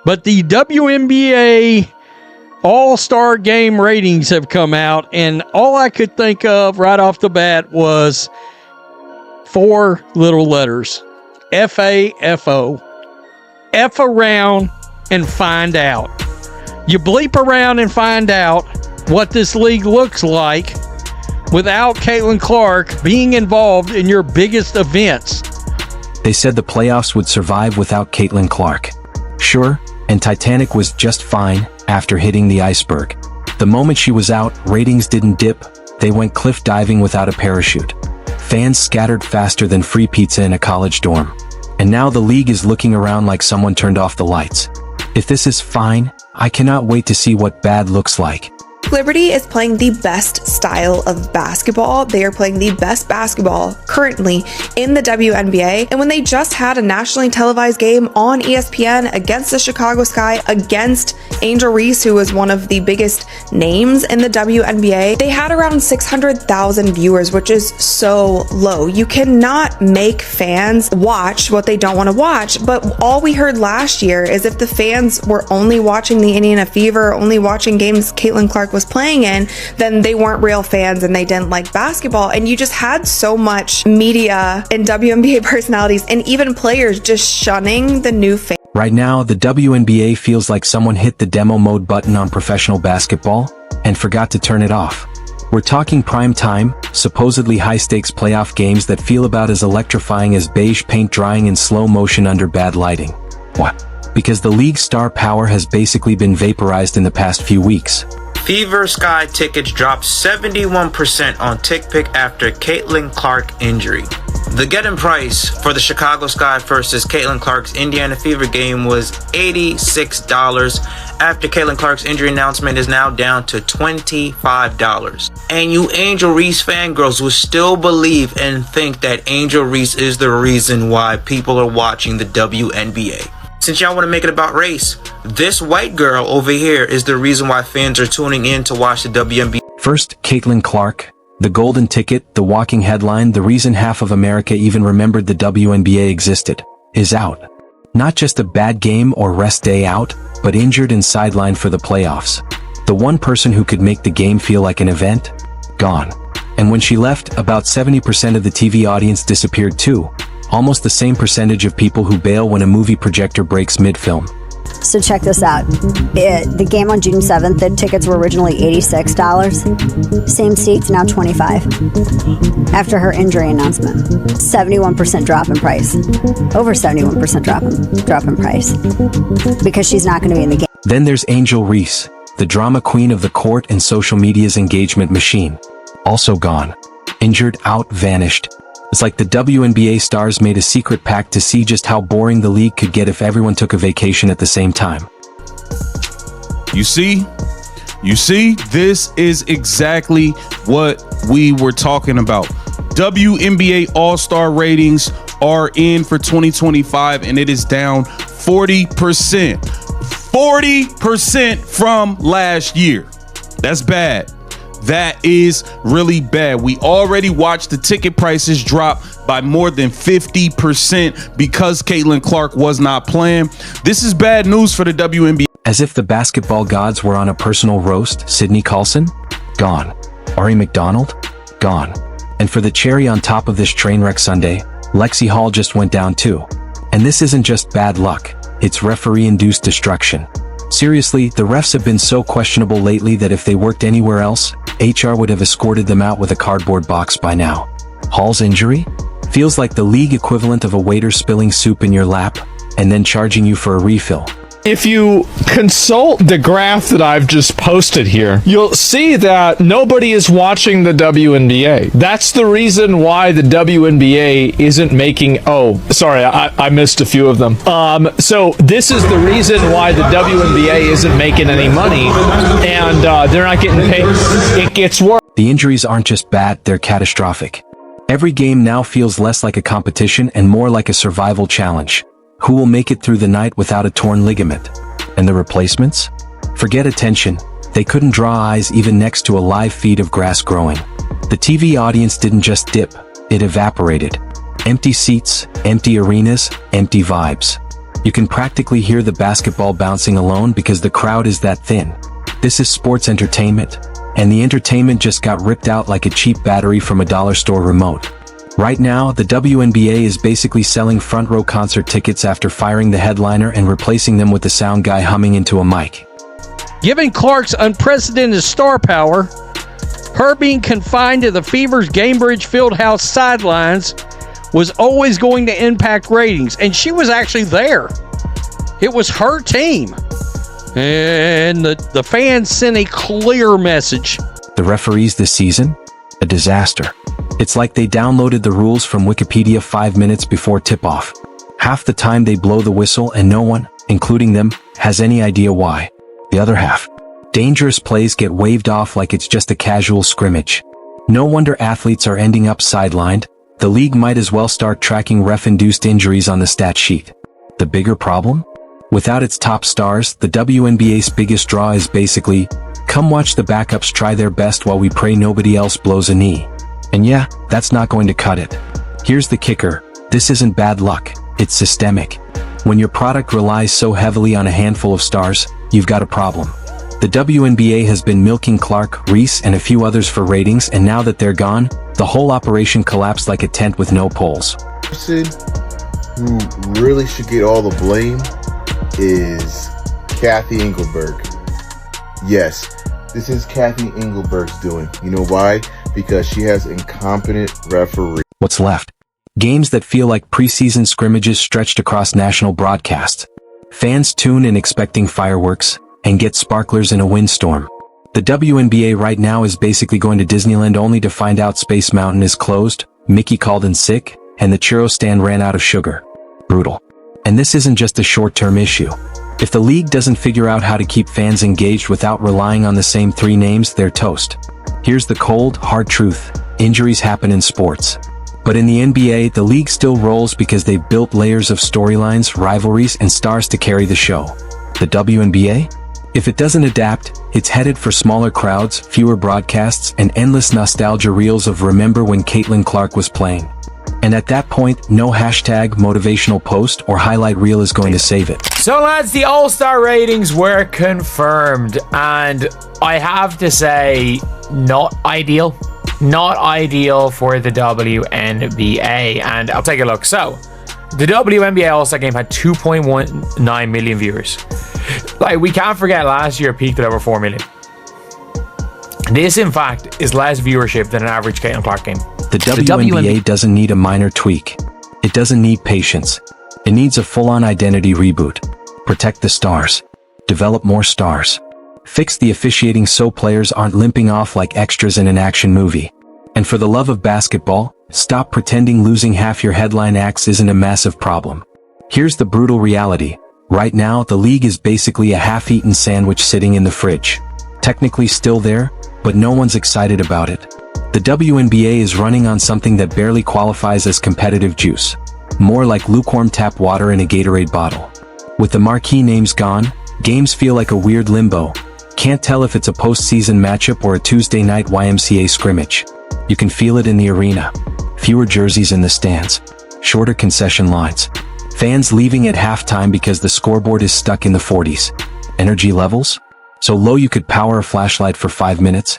But the WNBA All-Star Game ratings have come out, and all I could think of right off the bat was 4 little letters. F-A-F-O. F around and find out. You bleep around and find out what this league looks like without Caitlin Clark being involved in your biggest events. They said the playoffs would survive without Caitlin Clark. Sure, and Titanic was just fine after hitting the iceberg. The moment she was out, ratings didn't dip, they went cliff diving without a parachute. Fans scattered faster than free pizza in a college dorm. And now the league is looking around like someone turned off the lights. If this is fine, I cannot wait to see what bad looks like. Liberty is playing the best style of basketball. They are playing the best basketball currently in the WNBA. And when they just had a nationally televised game on ESPN against the Chicago Sky, against Angel Reese, who was one of the biggest names in the WNBA, they had around 600,000 viewers, which is so low. You cannot make fans watch what they don't want to watch. But all we heard last year is if the fans were only watching the Indiana Fever, only watching games Caitlin Clark was playing in, then they weren't real fans and they didn't like basketball. And you just had so much media and WNBA personalities and even players just shunning the new fans. Right now, the WNBA feels like someone hit the demo mode button on professional basketball and forgot to turn it off. We're talking prime time, supposedly high-stakes playoff games that feel about as electrifying as beige paint drying in slow motion under bad lighting. What? Because the league's star power has basically been vaporized in the past few weeks. Fever Sky tickets dropped 71% on TickPick after Caitlin Clark injury. The get-in price for the Chicago Sky versus Caitlin Clark's Indiana Fever game was $86. After Caitlin Clark's injury announcement is now down to $25. And you Angel Reese fangirls will still believe and think that Angel Reese is the reason why people are watching the WNBA. Since y'all want to make it about race, this white girl over here is the reason why fans are tuning in to watch the WNBA. First, Caitlin Clark, the golden ticket, the walking headline, the reason half of America even remembered the WNBA existed, is out. Not just a bad game or rest day out, but injured and sidelined for the playoffs. The one person who could make the game feel like an event? Gone. And when she left, about 70% of the TV audience disappeared too. Almost the same percentage of people who bail when a movie projector breaks mid-film. So check this out. The game on June 7th, the tickets were originally $86. Same seats, now $25. After her injury announcement, 71% drop in price. Over 71% drop in price. Because she's not going to be in the game. Then there's Angel Reese, the drama queen of the court and social media's engagement machine. Also gone. Injured, out, vanished. It's like the WNBA stars made a secret pact to see just how boring the league could get if everyone took a vacation at the same time. You see, this is exactly what we were talking about. WNBA All-Star ratings are in for 2025 and it is down 40%. 40% from last year. That's bad. That is really bad. We already watched the ticket prices drop by more than 50% because Caitlin Clark was not playing. This is bad news for the WNBA. As if the basketball gods were on a personal roast, Sydney Carlson? Gone. Ari McDonald? Gone. And for the cherry on top of this train wreck Sunday, Lexi Hall just went down too. And this isn't just bad luck, it's referee-induced destruction. Seriously, the refs have been so questionable lately that if they worked anywhere else, HR would have escorted them out with a cardboard box by now. Hall's injury? Feels like the league equivalent of a waiter spilling soup in your lap and then charging you for a refill. If you consult the graph that I've just posted here, you'll see that nobody is watching the WNBA. That's the reason why the WNBA isn't making... Oh, sorry, I missed a few of them. So this is the reason why the WNBA isn't making any money, and they're not getting paid. It gets worse. The injuries aren't just bad, they're catastrophic. Every game now feels less like a competition and more like a survival challenge. Who will make it through the night without a torn ligament? And the replacements? Forget attention. They couldn't draw eyes even next to a live feed of grass growing. The TV audience didn't just dip, it evaporated. Empty seats, empty arenas, empty vibes. You can practically hear the basketball bouncing alone because the crowd is that thin. This is sports entertainment, and the entertainment just got ripped out like a cheap battery from a dollar store remote. Right now, the WNBA is basically selling front row concert tickets after firing the headliner and replacing them with the sound guy humming into a mic. Given Clark's unprecedented star power, her being confined to the Fever's Gamebridge Fieldhouse sidelines was always going to impact ratings, and she was actually there. It was her team. And the fans sent a clear message. The referees this season? A disaster. It's like they downloaded the rules from Wikipedia 5 minutes before tip-off. Half the time they blow the whistle and no one, including them, has any idea why. The other half. Dangerous plays get waved off like it's just a casual scrimmage. No wonder athletes are ending up sidelined. The league might as well start tracking ref-induced injuries on the stat sheet. The bigger problem? Without its top stars, the WNBA's biggest draw is basically, come watch the backups try their best while we pray nobody else blows a knee. And yeah, that's not going to cut it. Here's the kicker. This isn't bad luck. It's systemic. When your product relies so heavily on a handful of stars, you've got a problem. The WNBA has been milking Clark, Reese, and a few others for ratings, and now that they're gone, the whole operation collapsed like a tent with no poles. The person who really should get all the blame is Kathy Engelberg. Yes, this is Kathy Engelberg's doing. You know why? Because she has incompetent referees. What's left? Games that feel like preseason scrimmages stretched across national broadcasts. Fans tune in expecting fireworks and get sparklers in a windstorm. The WNBA right now is basically going to Disneyland only to find out Space Mountain is closed, Mickey called in sick, and the churro stand ran out of sugar. Brutal. And this isn't just a short-term issue. If the league doesn't figure out how to keep fans engaged without relying on the same 3 names, they're toast. Here's the cold, hard truth. Injuries happen in sports. But in the NBA, the league still rolls because they've built layers of storylines, rivalries, and stars to carry the show. The WNBA? If it doesn't adapt, it's headed for smaller crowds, fewer broadcasts, and endless nostalgia reels of remember when Caitlin Clark was playing. And at that point, no hashtag, motivational post, or highlight reel is going to save it. So lads, the All-Star ratings were confirmed, and I have to say, not ideal. Not ideal for the WNBA, and I'll take a look. So, the WNBA All-Star Game had 2.19 million viewers. Like, we can't forget last year peaked at over 4 million. This, in fact, is less viewership than an average Caitlin Clark game. The WNBA doesn't need a minor tweak. It doesn't need patience. It needs a full-on identity reboot. Protect the stars. Develop more stars. Fix the officiating so players aren't limping off like extras in an action movie. And for the love of basketball, stop pretending losing half your headline acts isn't a massive problem. Here's the brutal reality. Right now, the league is basically a half-eaten sandwich sitting in the fridge. Technically still there, but no one's excited about it. The WNBA is running on something that barely qualifies as competitive juice. More like lukewarm tap water in a Gatorade bottle. With the marquee names gone, games feel like a weird limbo. Can't tell if it's a postseason matchup or a Tuesday night YMCA scrimmage. You can feel it in the arena. Fewer jerseys in the stands. Shorter concession lines. Fans leaving at halftime because the scoreboard is stuck in the 40s. Energy levels? So low you could power a flashlight for 5 minutes?